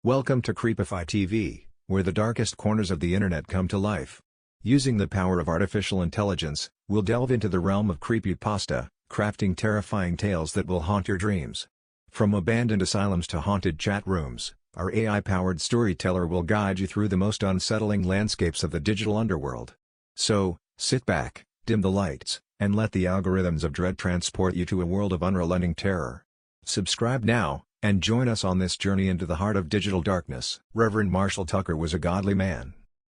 Welcome to Creepify TV, where the darkest corners of the internet come to life. Using the power of artificial intelligence, we'll delve into the realm of creepypasta, crafting terrifying tales that will haunt your dreams. From abandoned asylums to haunted chat rooms, our AI-powered storyteller will guide you through the most unsettling landscapes of the digital underworld. So, sit back, dim the lights, and let the algorithms of dread transport you to a world of unrelenting terror. Subscribe now, and join us on this journey into the heart of digital darkness. Reverend Marshall Tucker was a godly man.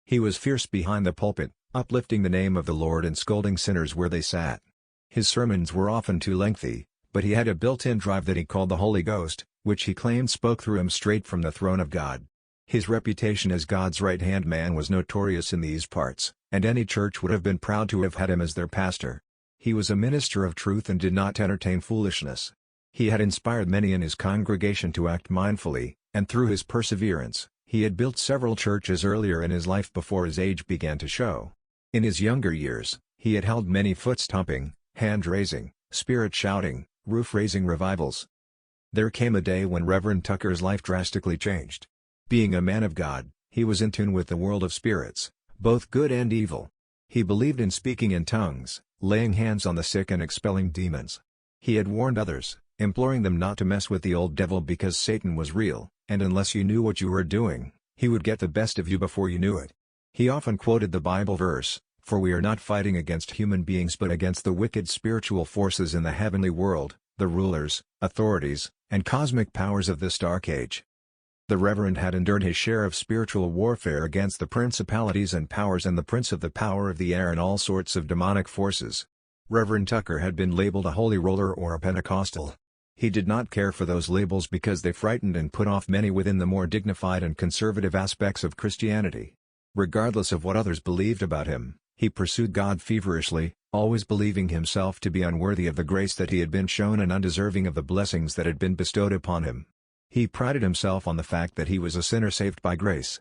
He was fierce behind the pulpit, uplifting the name of the Lord and scolding sinners where they sat. His sermons were often too lengthy, but he had a built-in drive that he called the Holy Ghost, which he claimed spoke through him straight from the throne of God. His reputation as God's right-hand man was notorious in these parts, and any church would have been proud to have had him as their pastor. He was a minister of truth and did not entertain foolishness. He had inspired many in his congregation to act mindfully, and through his perseverance, he had built several churches earlier in his life before his age began to show. In his younger years, he had held many foot-stomping, hand-raising, spirit-shouting, roof-raising revivals. There came a day when Reverend Tucker's life drastically changed. Being a man of God, he was in tune with the world of spirits, both good and evil. He believed in speaking in tongues, laying hands on the sick and expelling demons. He had warned others, imploring them not to mess with the old devil because Satan was real, and unless you knew what you were doing, he would get the best of you before you knew it. He often quoted the Bible verse, "For we are not fighting against human beings but against the wicked spiritual forces in the heavenly world, the rulers, authorities, and cosmic powers of this dark age." The Reverend had endured his share of spiritual warfare against the principalities and powers and the prince of the power of the air and all sorts of demonic forces. Reverend Tucker had been labeled a holy roller or a Pentecostal. He did not care for those labels because they frightened and put off many within the more dignified and conservative aspects of Christianity. Regardless of what others believed about him, he pursued God feverishly, always believing himself to be unworthy of the grace that he had been shown and undeserving of the blessings that had been bestowed upon him. He prided himself on the fact that he was a sinner saved by grace.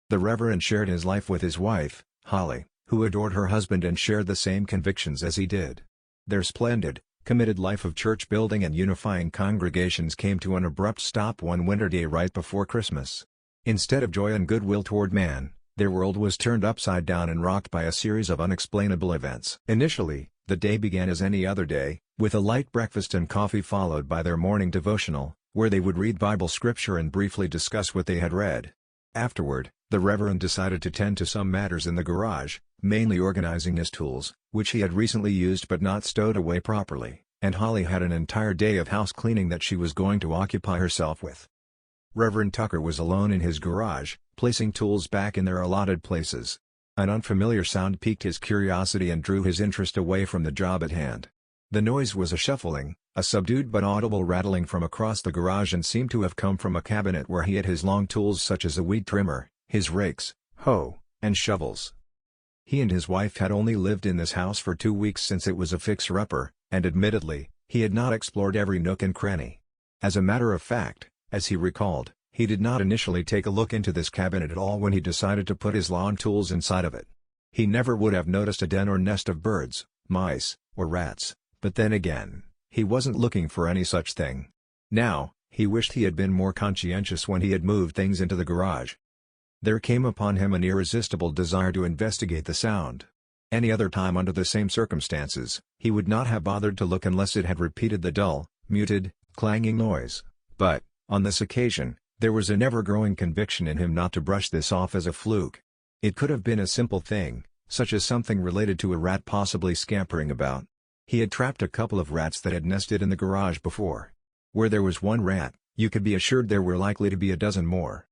The Reverend shared his life with his wife, Holly, who adored her husband and shared the same convictions as he did. Their splendid, committed life of church building and unifying congregations came to an abrupt stop one winter day right before Christmas. Instead of joy and goodwill toward man, their world was turned upside down and rocked by a series of unexplainable events. Initially, the day began as any other day, with a light breakfast and coffee followed by their morning devotional, where they would read Bible scripture and briefly discuss what they had read. Afterward, the Reverend decided to tend to some matters in the garage, mainly organizing his tools, which he had recently used but not stowed away properly, and Holly had an entire day of house cleaning that she was going to occupy herself with. Reverend Tucker was alone in his garage, placing tools back in their allotted places. An unfamiliar sound piqued his curiosity and drew his interest away from the job at hand. The noise was a shuffling, a subdued but audible rattling from across the garage and seemed to have come from a cabinet where he had his long tools such as a weed trimmer, his rakes, hoe, and shovels. He and his wife had only lived in this house for 2 weeks since it was a fixer-upper, and admittedly, he had not explored every nook and cranny. As a matter of fact, as he recalled, he did not initially take a look into this cabinet at all when he decided to put his lawn tools inside of it. He never would have noticed a den or nest of birds, mice, or rats, but then again, he wasn't looking for any such thing. Now, he wished he had been more conscientious when he had moved things into the garage. There came upon him an irresistible desire to investigate the sound. Any other time under the same circumstances, he would not have bothered to look unless it had repeated the dull, muted, clanging noise. But, on this occasion, there was an ever-growing conviction in him not to brush this off as a fluke. It could have been a simple thing, such as something related to a rat possibly scampering about. He had trapped a couple of rats that had nested in the garage before. Where there was one rat, you could be assured there were likely to be a dozen more.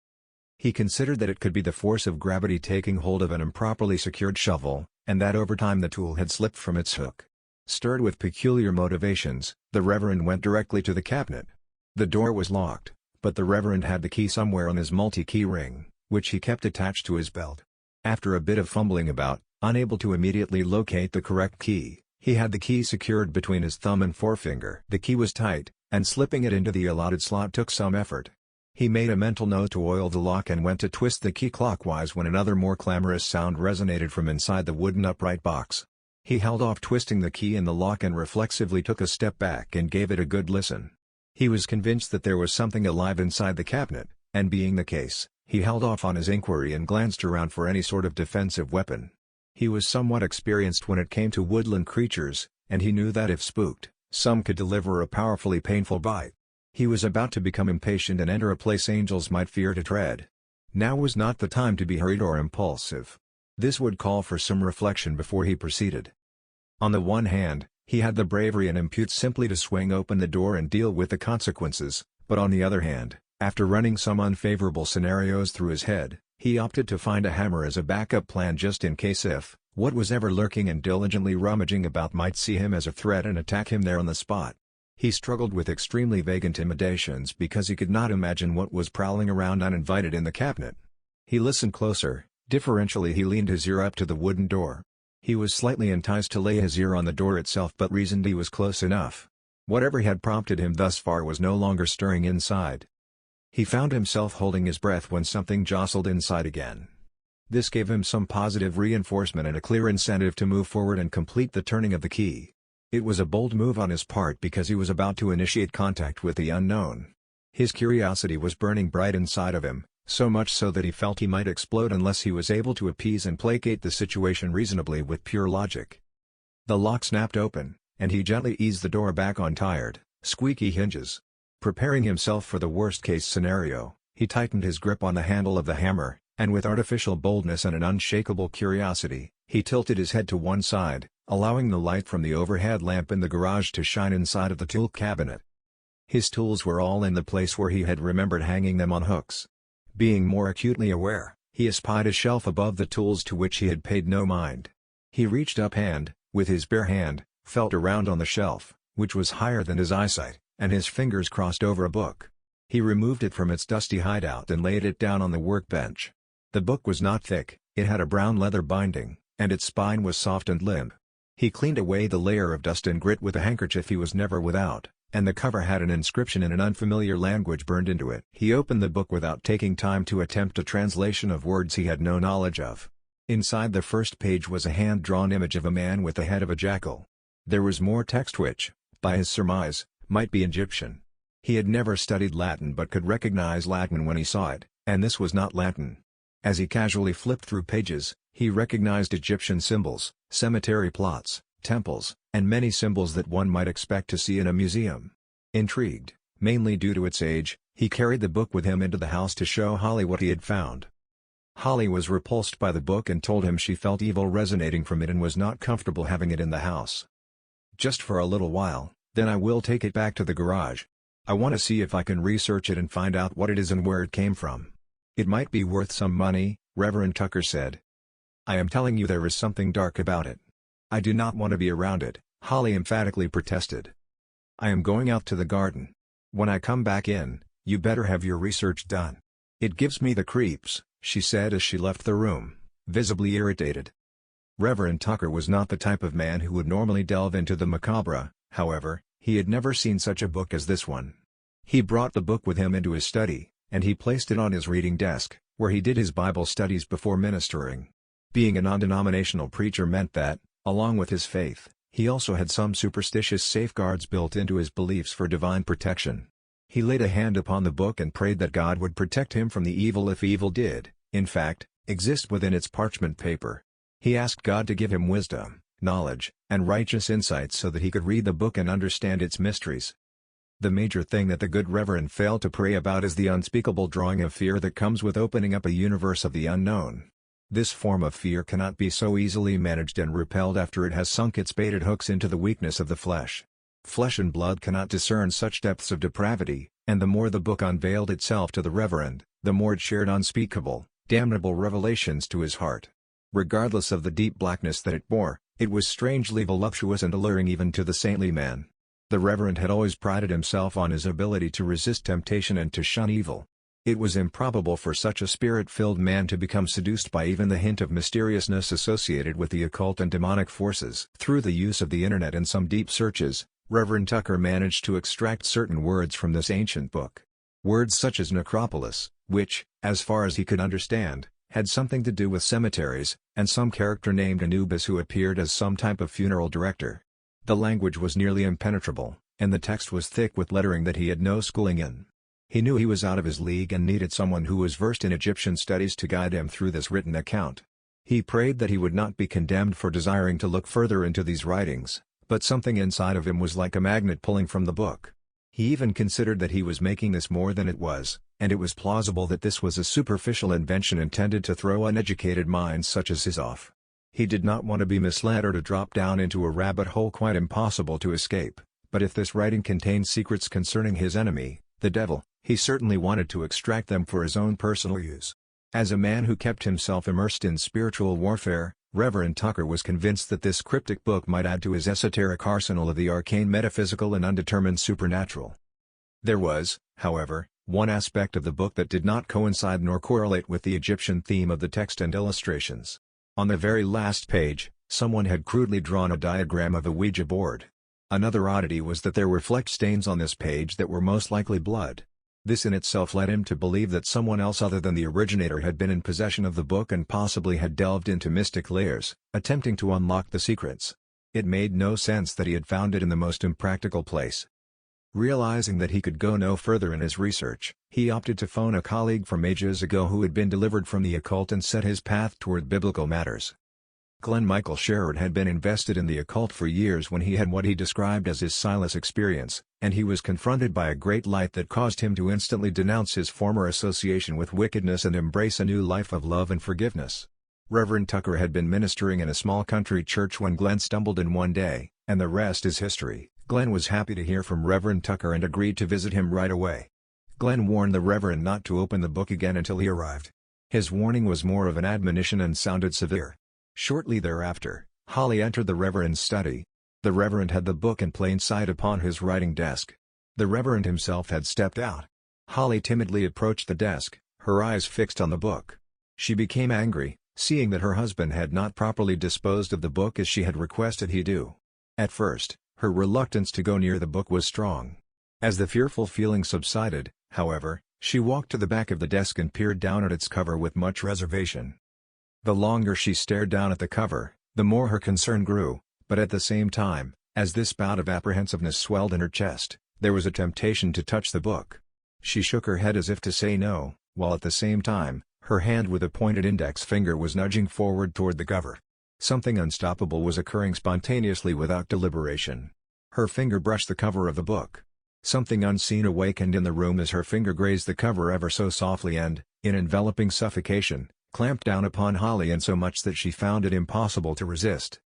He considered that it could be the force of gravity taking hold of an improperly secured shovel, and that over time the tool had slipped from its hook. Stirred with peculiar motivations, the Reverend went directly to the cabinet. The door was locked, but the Reverend had the key somewhere on his multi-key ring, which he kept attached to his belt. After a bit of fumbling about, unable to immediately locate the correct key, he had the key secured between his thumb and forefinger. The key was tight, and slipping it into the allotted slot took some effort. He made a mental note to oil the lock and went to twist the key clockwise when another more clamorous sound resonated from inside the wooden upright box. He held off twisting the key in the lock and reflexively took a step back and gave it a good listen. He was convinced that there was something alive inside the cabinet, and being the case, he held off on his inquiry and glanced around for any sort of defensive weapon. He was somewhat experienced when it came to woodland creatures, and he knew that if spooked, some could deliver a powerfully painful bite. He was about to become impatient and enter a place angels might fear to tread. Now was not the time to be hurried or impulsive. This would call for some reflection before he proceeded. On the one hand, he had the bravery and impudence simply to swing open the door and deal with the consequences, but on the other hand, after running some unfavorable scenarios through his head, he opted to find a hammer as a backup plan just in case if what was ever lurking and diligently rummaging about might see him as a threat and attack him there on the spot. He struggled with extremely vague intimidations because he could not imagine what was prowling around uninvited in the cabinet. He listened closer. Differentially, he leaned his ear up to the wooden door. He was slightly enticed to lay his ear on the door itself but reasoned he was close enough. Whatever had prompted him thus far was no longer stirring inside. He found himself holding his breath when something jostled inside again. This gave him some positive reinforcement and a clear incentive to move forward and complete the turning of the key. It was a bold move on his part because he was about to initiate contact with the unknown. His curiosity was burning bright inside of him, so much so that he felt he might explode unless he was able to appease and placate the situation reasonably with pure logic. The lock snapped open, and he gently eased the door back on tired, squeaky hinges. Preparing himself for the worst-case scenario, he tightened his grip on the handle of the hammer, and with artificial boldness and an unshakable curiosity, he tilted his head to one side, allowing the light from the overhead lamp in the garage to shine inside of the tool cabinet. His tools were all in the place where he had remembered hanging them on hooks. Being more acutely aware, he espied a shelf above the tools to which he had paid no mind. He reached up and, with his bare hand, felt around on the shelf, which was higher than his eyesight, and his fingers crossed over a book. He removed it from its dusty hideout and laid it down on the workbench. The book was not thick, it had a brown leather binding, and its spine was soft and limp. He cleaned away the layer of dust and grit with a handkerchief he was never without, and the cover had an inscription in an unfamiliar language burned into it. He opened the book without taking time to attempt a translation of words he had no knowledge of. Inside the first page was a hand-drawn image of a man with the head of a jackal. There was more text which, by his surmise, might be Egyptian. He had never studied Latin but could recognize Latin when he saw it, and this was not Latin. As he casually flipped through pages, he recognized Egyptian symbols, cemetery plots, temples, and many symbols that one might expect to see in a museum. Intrigued, mainly due to its age, he carried the book with him into the house to show Holly what he had found. Holly was repulsed by the book and told him she felt evil resonating from it and was not comfortable having it in the house. "Just for a little while, then I will take it back to the garage. I want to see if I can research it and find out what it is and where it came from. It might be worth some money," Reverend Tucker said. "I am telling you there is something dark about it. I do not want to be around it," Holly emphatically protested. "I am going out to the garden. When I come back in, you better have your research done. It gives me the creeps," she said as she left the room, visibly irritated. Reverend Tucker was not the type of man who would normally delve into the macabre, however, he had never seen such a book as this one. He brought the book with him into his study, and he placed it on his reading desk, where he did his Bible studies before ministering. Being a non-denominational preacher meant that, along with his faith, he also had some superstitious safeguards built into his beliefs for divine protection. He laid a hand upon the book and prayed that God would protect him from the evil if evil did, in fact, exist within its parchment paper. He asked God to give him wisdom, knowledge, and righteous insight so that he could read the book and understand its mysteries. The major thing that the good Reverend failed to pray about is the unspeakable drawing of fear that comes with opening up a universe of the unknown. This form of fear cannot be so easily managed and repelled after it has sunk its baited hooks into the weakness of the flesh. Flesh and blood cannot discern such depths of depravity, and the more the book unveiled itself to the Reverend, the more it shared unspeakable, damnable revelations to his heart. Regardless of the deep blackness that it bore, it was strangely voluptuous and alluring even to the saintly man. The Reverend had always prided himself on his ability to resist temptation and to shun evil. It was improbable for such a spirit-filled man to become seduced by even the hint of mysteriousness associated with the occult and demonic forces. Through the use of the internet and some deep searches, Reverend Tucker managed to extract certain words from this ancient book. Words such as necropolis, which, as far as he could understand, had something to do with cemeteries, and some character named Anubis who appeared as some type of funeral director. The language was nearly impenetrable, and the text was thick with lettering that he had no schooling in. He knew he was out of his league and needed someone who was versed in Egyptian studies to guide him through this written account. He prayed that he would not be condemned for desiring to look further into these writings, but something inside of him was like a magnet pulling from the book. He even considered that he was making this more than it was, and it was plausible that this was a superficial invention intended to throw uneducated minds such as his off. He did not want to be misled or to drop down into a rabbit hole quite impossible to escape, but if this writing contained secrets concerning his enemy, the devil, he certainly wanted to extract them for his own personal use. As a man who kept himself immersed in spiritual warfare, Reverend Tucker was convinced that this cryptic book might add to his esoteric arsenal of the arcane metaphysical and undetermined supernatural. There was, however, one aspect of the book that did not coincide nor correlate with the Egyptian theme of the text and illustrations. On the very last page, someone had crudely drawn a diagram of a Ouija board. Another oddity was that there were flecked stains on this page that were most likely blood. This in itself led him to believe that someone else other than the originator had been in possession of the book and possibly had delved into mystic layers, attempting to unlock the secrets. It made no sense that he had found it in the most impractical place. Realizing that he could go no further in his research, he opted to phone a colleague from ages ago who had been delivered from the occult and set his path toward biblical matters. Glenn Michael Sherrod had been invested in the occult for years when he had what he described as his Silas experience, and he was confronted by a great light that caused him to instantly denounce his former association with wickedness and embrace a new life of love and forgiveness. Reverend Tucker had been ministering in a small country church when Glenn stumbled in one day, and the rest is history. Glenn was happy to hear from Reverend Tucker and agreed to visit him right away. Glenn warned the Reverend not to open the book again until he arrived. His warning was more of an admonition and sounded severe. Shortly thereafter, Holly entered the Reverend's study. The Reverend had the book in plain sight upon his writing desk. The Reverend himself had stepped out. Holly timidly approached the desk, her eyes fixed on the book. She became angry, seeing that her husband had not properly disposed of the book as she had requested he do. At first, her reluctance to go near the book was strong. As the fearful feeling subsided, however, she walked to the back of the desk and peered down at its cover with much reservation. The longer she stared down at the cover, the more her concern grew, but at the same time, as this bout of apprehensiveness swelled in her chest, there was a temptation to touch the book. She shook her head as if to say no, while at the same time, her hand with a pointed index finger was nudging forward toward the cover. Something unstoppable was occurring spontaneously without deliberation. Her finger brushed the cover of the book. Something unseen awakened in the room as her finger grazed the cover ever so softly and, in enveloping suffocation, clamped down upon Holly in so much that she found it impossible to resist.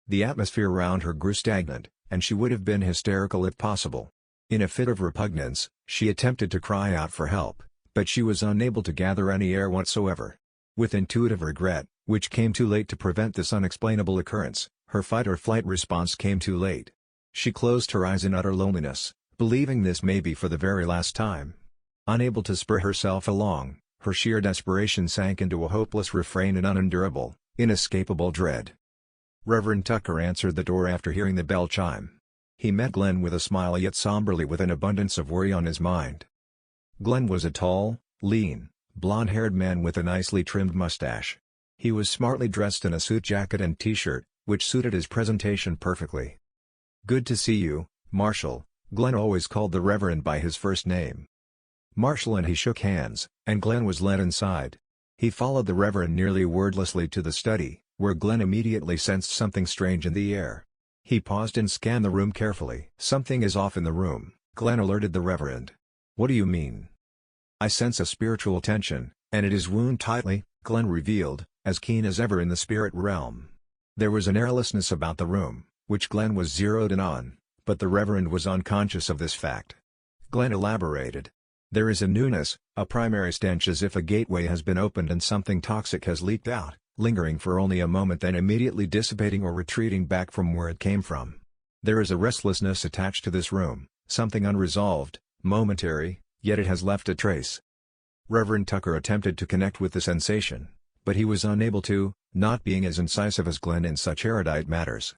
The atmosphere around her grew stagnant, and she would have been hysterical if possible. In a fit of repugnance, she attempted to cry out for help, but she was unable to gather any air whatsoever. With intuitive regret, which came too late to prevent this unexplainable occurrence, her fight-or-flight response came too late. She closed her eyes in utter loneliness, believing this may be for the very last time. Unable to spur herself along, her sheer desperation sank into a hopeless refrain and unendurable, inescapable dread. Reverend Tucker answered the door after hearing the bell chime. He met Glenn with a smile yet somberly with an abundance of worry on his mind. Glenn was a tall, lean, blond-haired man with a nicely trimmed mustache. He was smartly dressed in a suit jacket and t-shirt, which suited his presentation perfectly. "Good to see you, Marshall," Glenn always called the Reverend by his first name. Marshall and he shook hands, and Glenn was led inside. He followed the Reverend nearly wordlessly to the study, where Glenn immediately sensed something strange in the air. He paused and scanned the room carefully. "Something is off in the room," Glenn alerted the Reverend. "What do you mean?" "I sense a spiritual tension, and it is wound tightly," Glenn revealed, as keen as ever in the spirit realm. There was an airlessness about the room, which Glenn was zeroed in on, but the Reverend was unconscious of this fact. Glenn elaborated. "There is a newness, a primary stench as if a gateway has been opened and something toxic has leaked out, lingering for only a moment then immediately dissipating or retreating back from where it came from. There is a restlessness attached to this room, something unresolved, momentary, yet it has left a trace." Reverend Tucker attempted to connect with the sensation, but he was unable to, not being as incisive as Glenn in such erudite matters.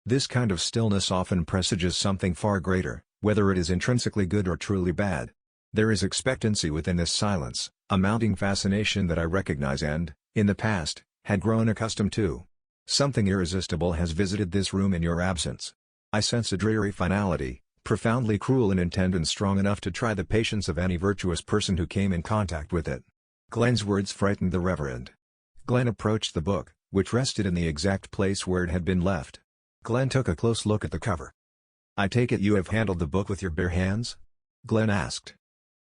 This kind of stillness often presages something far greater, whether it is intrinsically good or truly bad. There is expectancy within this silence, a mounting fascination that I recognize and, in the past, had grown accustomed to. Something irresistible has visited this room in your absence. I sense a dreary finality, profoundly cruel in intent and strong enough to try the patience of any virtuous person who came in contact with it. Glenn's words frightened the Reverend. Glenn approached the book, which rested in the exact place where it had been left. Glenn took a close look at the cover. "I take it you have handled the book with your bare hands?" Glenn asked.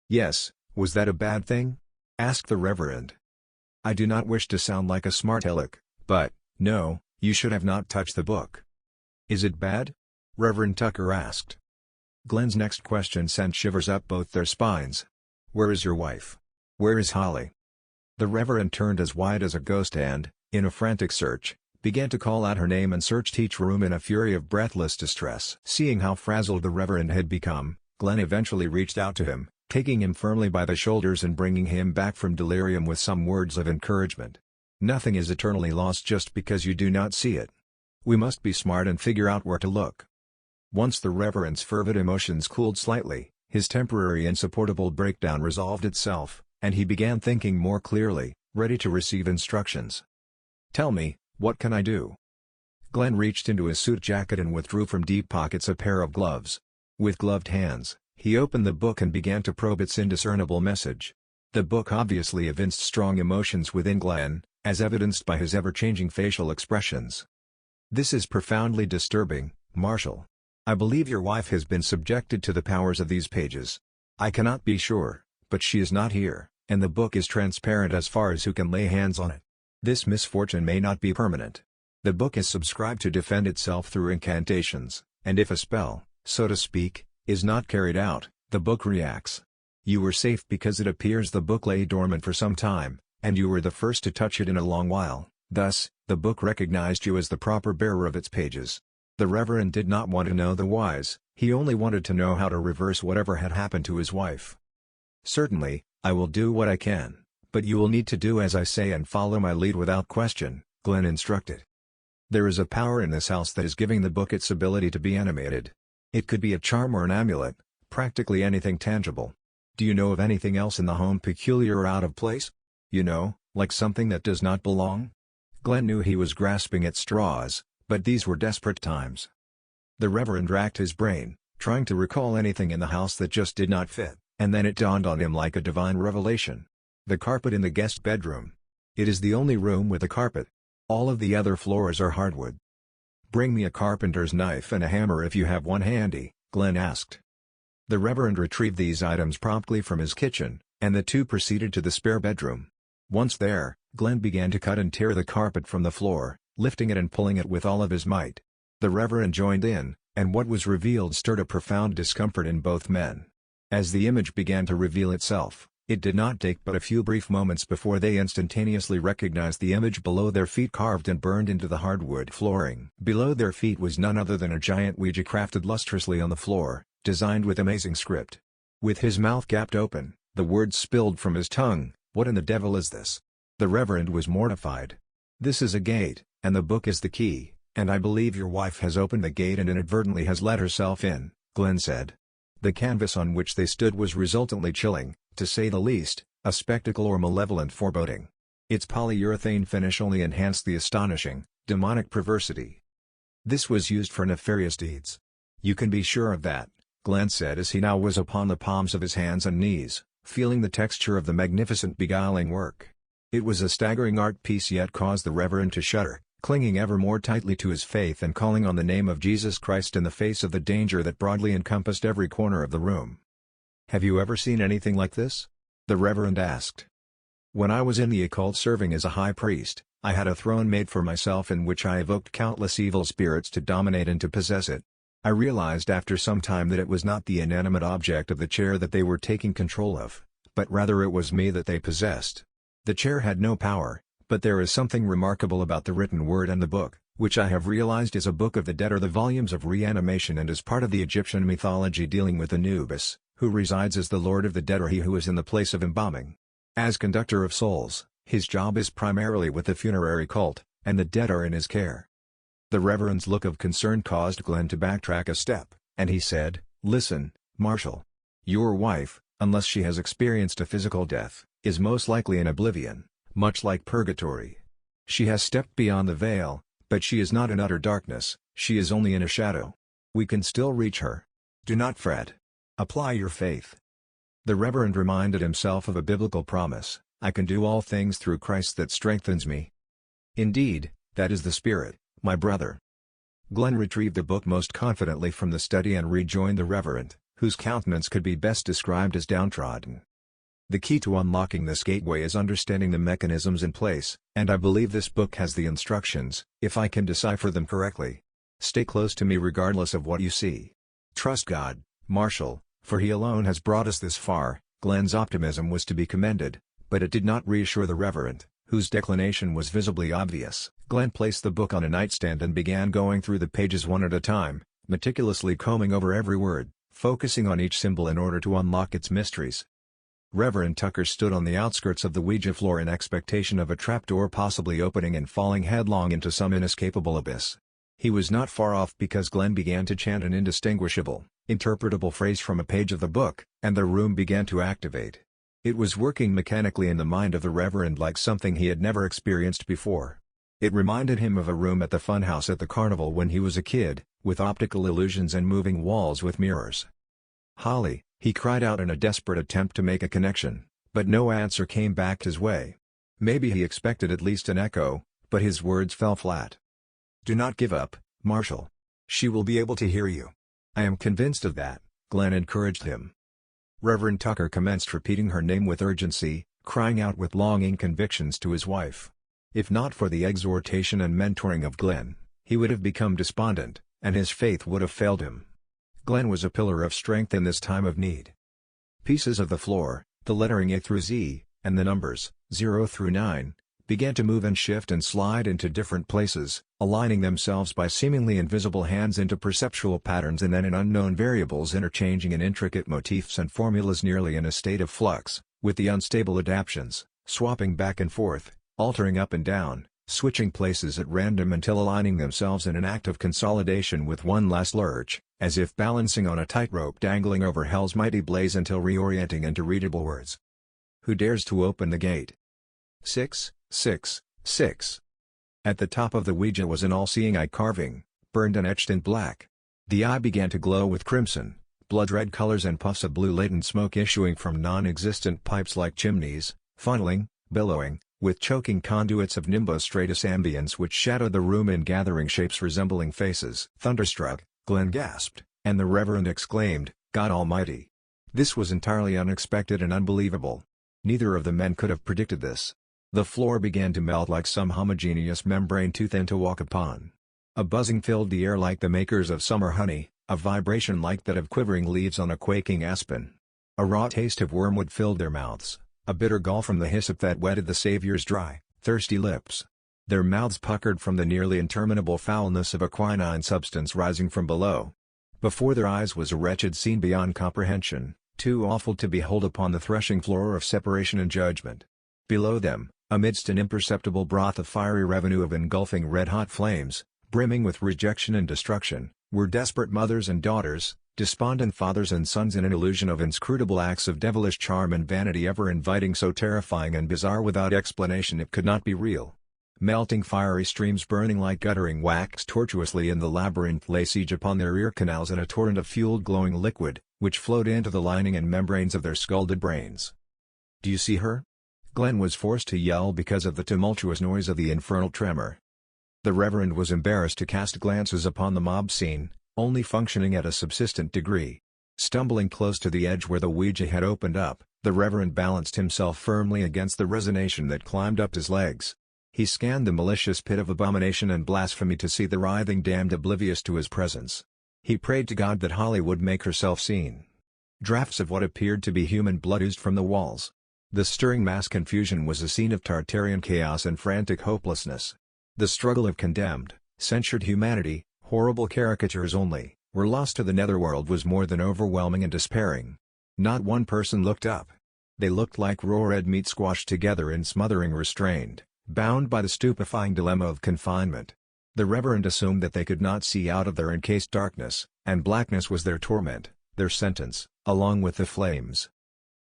"Yes, was that a bad thing?" asked the Reverend. "I do not wish to sound like a smart aleck, but, no, you should have not touched the book." "Is it bad?" Reverend Tucker asked. Glenn's next question sent shivers up both their spines. "Where is your wife? Where is Holly?" The Reverend turned as white as a ghost and, in a frantic search, began to call out her name and searched each room in a fury of breathless distress. Seeing how frazzled the Reverend had become, Glenn eventually reached out to him, taking him firmly by the shoulders and bringing him back from delirium with some words of encouragement. "Nothing is eternally lost just because you do not see it. We must be smart and figure out where to look." Once the Reverend's fervid emotions cooled slightly, his temporary insupportable breakdown resolved itself, and he began thinking more clearly, ready to receive instructions. "Tell me, what can I do?" Glenn reached into his suit jacket and withdrew from deep pockets a pair of gloves. With gloved hands, he opened the book and began to probe its indiscernible message. The book obviously evinced strong emotions within Glenn, as evidenced by his ever-changing facial expressions. "This is profoundly disturbing, Marshall. I believe your wife has been subjected to the powers of these pages. I cannot be sure, but she is not here, and the book is transparent as far as who can lay hands on it. This misfortune may not be permanent. The book is subscribed to defend itself through incantations, and if a spell, so to speak, is not carried out, the book reacts. You were safe because it appears the book lay dormant for some time, and you were the first to touch it in a long while, thus, the book recognized you as the proper bearer of its pages." The Reverend did not want to know the whys, he only wanted to know how to reverse whatever had happened to his wife. "Certainly, I will do what I can, but you will need to do as I say and follow my lead without question," Glenn instructed. "There is a power in this house that is giving the book its ability to be animated. It could be a charm or an amulet, practically anything tangible. Do you know of anything else in the home peculiar or out of place? You know, like something that does not belong?" Glenn knew he was grasping at straws, but these were desperate times. The Reverend racked his brain, trying to recall anything in the house that just did not fit, and then it dawned on him like a divine revelation. The carpet in the guest bedroom. It is the only room with a carpet. All of the other floors are hardwood. "Bring me a carpenter's knife and a hammer if you have one handy," Glenn asked. The Reverend retrieved these items promptly from his kitchen, and the two proceeded to the spare bedroom. Once there, Glenn began to cut and tear the carpet from the floor, lifting it and pulling it with all of his might. The Reverend joined in, and what was revealed stirred a profound discomfort in both men. As the image began to reveal itself, it did not take but a few brief moments before they instantaneously recognized the image below their feet carved and burned into the hardwood flooring. Below their feet was none other than a giant Ouija crafted lustrously on the floor, designed with amazing script. With his mouth gapped open, the words spilled from his tongue, "What in the devil is this?" The Reverend was mortified. "This is a gate, and the book is the key, and I believe your wife has opened the gate and inadvertently has let herself in," Glenn said. The canvas on which they stood was resultantly chilling, to say the least, a spectacle or malevolent foreboding. Its polyurethane finish only enhanced the astonishing, demonic perversity. "This was used for nefarious deeds. You can be sure of that," Glenn said as he now was upon the palms of his hands and knees, feeling the texture of the magnificent beguiling work. It was a staggering art piece yet caused the Reverend to shudder, clinging ever more tightly to his faith and calling on the name of Jesus Christ in the face of the danger that broadly encompassed every corner of the room. "Have you ever seen anything like this?" the Reverend asked. "When I was in the occult serving as a high priest, I had a throne made for myself in which I evoked countless evil spirits to dominate and to possess it. I realized after some time that it was not the inanimate object of the chair that they were taking control of, but rather it was me that they possessed. The chair had no power, but there is something remarkable about the written word and the book, which I have realized is a book of the dead or the volumes of reanimation and is part of the Egyptian mythology dealing with Anubis, who resides as the Lord of the Dead or he who is in the place of embalming. As conductor of souls, his job is primarily with the funerary cult, and the dead are in his care." The Reverend's look of concern caused Glenn to backtrack a step, and he said, "Listen, Marshall. Your wife, unless she has experienced a physical death, is most likely in oblivion, much like purgatory. She has stepped beyond the veil, but she is not in utter darkness, she is only in a shadow. We can still reach her. Do not fret. Apply your faith. The Reverend reminded himself of a biblical promise, I can do all things through Christ that strengthens me. Indeed, that is the Spirit, my brother. Glenn retrieved the book most confidently from the study and rejoined the Reverend, whose countenance could be best described as downtrodden. The key to unlocking this gateway is understanding the mechanisms in place, and I believe this book has the instructions, if I can decipher them correctly. Stay close to me regardless of what you see. Trust God, Marshall, for He alone has brought us this far. Glenn's optimism was to be commended, but it did not reassure the Reverend, whose declination was visibly obvious. Glenn placed the book on a nightstand and began going through the pages one at a time, meticulously combing over every word, focusing on each symbol in order to unlock its mysteries. Reverend Tucker stood on the outskirts of the Ouija floor in expectation of a trapdoor possibly opening and falling headlong into some inescapable abyss. He was not far off because Glenn began to chant an indistinguishable, interpretable phrase from a page of the book, and the room began to activate. It was working mechanically in the mind of the Reverend like something he had never experienced before. It reminded him of a room at the funhouse at the carnival when he was a kid, with optical illusions and moving walls with mirrors. Holly, he cried out in a desperate attempt to make a connection, but no answer came back his way. Maybe he expected at least an echo, but his words fell flat. Do not give up, Marshall. She will be able to hear you. I am convinced of that, Glenn encouraged him. Reverend Tucker commenced repeating her name with urgency, crying out with longing convictions to his wife. If not for the exhortation and mentoring of Glenn, he would have become despondent, and his faith would have failed him. Glenn was a pillar of strength in this time of need. Pieces of the floor, the lettering A through Z, and the numbers, 0 through 9, began to move and shift and slide into different places, aligning themselves by seemingly invisible hands into perceptual patterns and then in unknown variables interchanging in intricate motifs and formulas nearly in a state of flux, with the unstable adaptions, swapping back and forth, altering up and down, switching places at random until aligning themselves in an act of consolidation with one last lurch, as if balancing on a tightrope dangling over hell's mighty blaze until reorienting into readable words. Who dares to open the gate? 6, 6, 6. At the top of the Ouija was an all-seeing eye carving, burned and etched in black. The eye began to glow with crimson, blood-red colors and puffs of blue latent smoke issuing from non-existent pipes like chimneys, funneling, billowing, with choking conduits of nimbostratus ambience which shadowed the room in gathering shapes resembling faces. Thunderstruck, Glenn gasped, and the Reverend exclaimed, God Almighty! This was entirely unexpected and unbelievable. Neither of the men could have predicted this. The floor began to melt like some homogeneous membrane too thin to walk upon. A buzzing filled the air like the makers of summer honey, a vibration like that of quivering leaves on a quaking aspen. A raw taste of wormwood filled their mouths, a bitter gall from the hyssop that wetted the Savior's dry, thirsty lips. Their mouths puckered from the nearly interminable foulness of a quinine substance rising from below. Before their eyes was a wretched scene beyond comprehension, too awful to behold upon the threshing floor of separation and judgment. Below them, amidst an imperceptible broth of fiery revenue of engulfing red-hot flames, brimming with rejection and destruction, were desperate mothers and daughters, despondent fathers and sons in an illusion of inscrutable acts of devilish charm and vanity ever inviting so terrifying and bizarre without explanation it could not be real. Melting fiery streams burning like guttering wax tortuously in the labyrinth lay siege upon their ear canals in a torrent of fueled glowing liquid, which flowed into the lining and membranes of their scalded brains. Do you see her? Glenn was forced to yell because of the tumultuous noise of the infernal tremor. The Reverend was embarrassed to cast glances upon the mob scene, only functioning at a subsistent degree. Stumbling close to the edge where the Ouija had opened up, the Reverend balanced himself firmly against the resonation that climbed up his legs. He scanned the malicious pit of abomination and blasphemy to see the writhing damned oblivious to his presence. He prayed to God that Holly would make herself seen. Drafts of what appeared to be human blood oozed from the walls. The stirring mass confusion was a scene of Tartarian chaos and frantic hopelessness. The struggle of condemned, censured humanity, horrible caricatures only, were lost to the netherworld was more than overwhelming and despairing. Not one person looked up. They looked like raw red meat squashed together in smothering restraint, bound by the stupefying dilemma of confinement. The Reverend assumed that they could not see out of their encased darkness, and blackness was their torment, their sentence, along with the flames.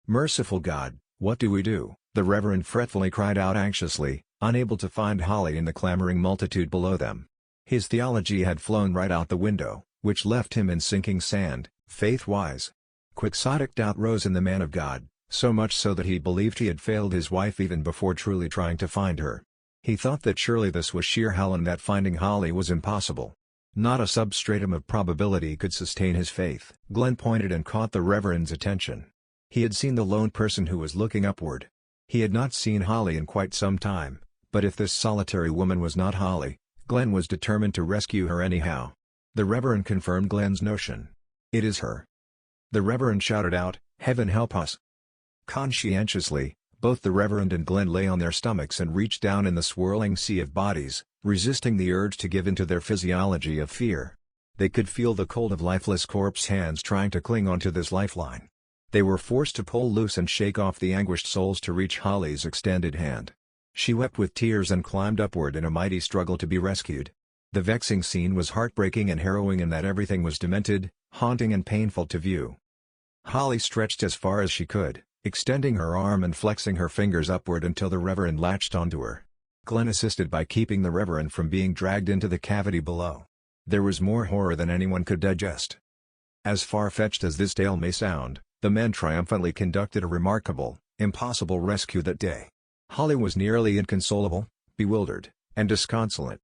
Merciful God, what do we do? The Reverend fretfully cried out anxiously, unable to find Holly in the clamoring multitude below them. His theology had flown right out the window, which left him in sinking sand, Faith-wise. Quixotic doubt rose in the man of God, so much so that he believed he had failed his wife even before truly trying to find her. He thought that surely this was sheer hell and that finding Holly was impossible. Not a substratum of probability could sustain his faith. Glenn pointed and caught the Reverend's attention. He had seen the lone person who was looking upward. He had not seen Holly in quite some time, but if this solitary woman was not Holly, Glenn was determined to rescue her anyhow. The Reverend confirmed Glenn's notion. "It is her." The Reverend shouted out, "Heaven help us!" Conscientiously, both the Reverend and Glenn lay on their stomachs and reached down in the swirling sea of bodies, resisting the urge to give in to their physiology of fear. They could feel the cold of lifeless corpse hands trying to cling onto this lifeline. They were forced to pull loose and shake off the anguished souls to reach Holly's extended hand. She wept with tears and climbed upward in a mighty struggle to be rescued. The vexing scene was heartbreaking and harrowing in that everything was demented, haunting and painful to view. Holly stretched as far as she could, extending her arm and flexing her fingers upward until the Reverend latched onto her. Glenn assisted by keeping the Reverend from being dragged into the cavity below. There was more horror than anyone could digest. As far-fetched as this tale may sound, the men triumphantly conducted a remarkable, impossible rescue that day. Holly was nearly inconsolable, bewildered, and disconsolate.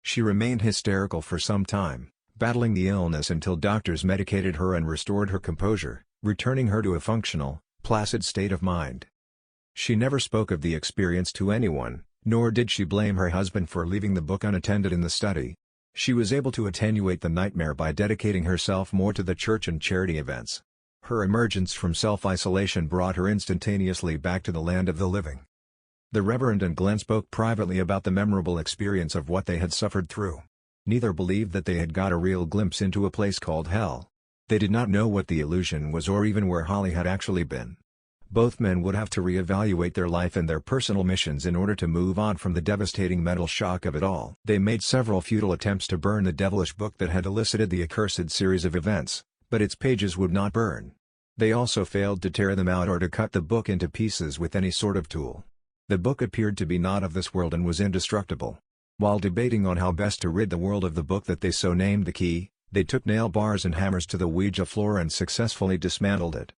She remained hysterical for some time, battling the illness until doctors medicated her and restored her composure, returning her to a functional, placid state of mind. She never spoke of the experience to anyone, nor did she blame her husband for leaving the book unattended in the study. She was able to attenuate the nightmare by dedicating herself more to the church and charity events. Her emergence from self-isolation brought her instantaneously back to the land of the living. The Reverend and Glenn spoke privately about the memorable experience of what they had suffered through. Neither believed that they had got a real glimpse into a place called hell. They did not know what the illusion was or even where Holly had actually been. Both men would have to re-evaluate their life and their personal missions in order to move on from the devastating mental shock of it all. They made several futile attempts to burn the devilish book that had elicited the accursed series of events, but its pages would not burn. They also failed to tear them out or to cut the book into pieces with any sort of tool. The book appeared to be not of this world and was indestructible. While debating on how best to rid the world of the book that they so named the key, they took nail bars and hammers to the Ouija floor and successfully dismantled it.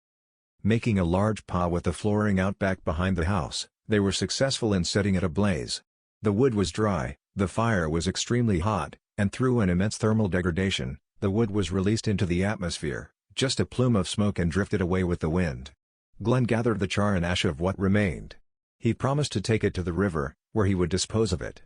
Making a large pile with the flooring out back behind the house, they were successful in setting it ablaze. The wood was dry, the fire was extremely hot, and through an immense thermal degradation, the wood was released into the atmosphere, just a plume of smoke, and drifted away with the wind. Glenn gathered the char and ash of what remained. He promised to take it to the river, where he would dispose of it.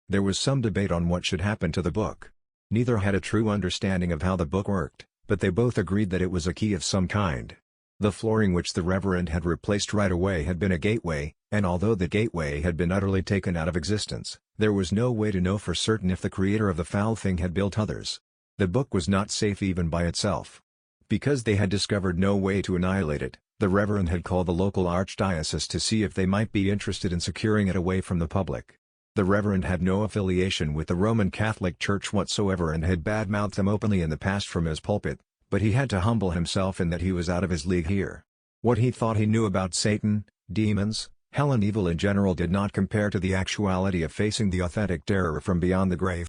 There was some debate on what should happen to the book. Neither had a true understanding of how the book worked, but they both agreed that it was a key of some kind. The flooring which the Reverend had replaced right away had been a gateway, and although the gateway had been utterly taken out of existence, there was no way to know for certain if the creator of the foul thing had built others. The book was not safe even by itself. Because they had discovered no way to annihilate it, the Reverend had called the local archdiocese to see if they might be interested in securing it away from the public. The Reverend had no affiliation with the Roman Catholic Church whatsoever and had badmouthed them openly in the past from his pulpit, but he had to humble himself in that he was out of his league here. What he thought he knew about Satan, demons, hell and evil in general did not compare to the actuality of facing the authentic terror from beyond the grave.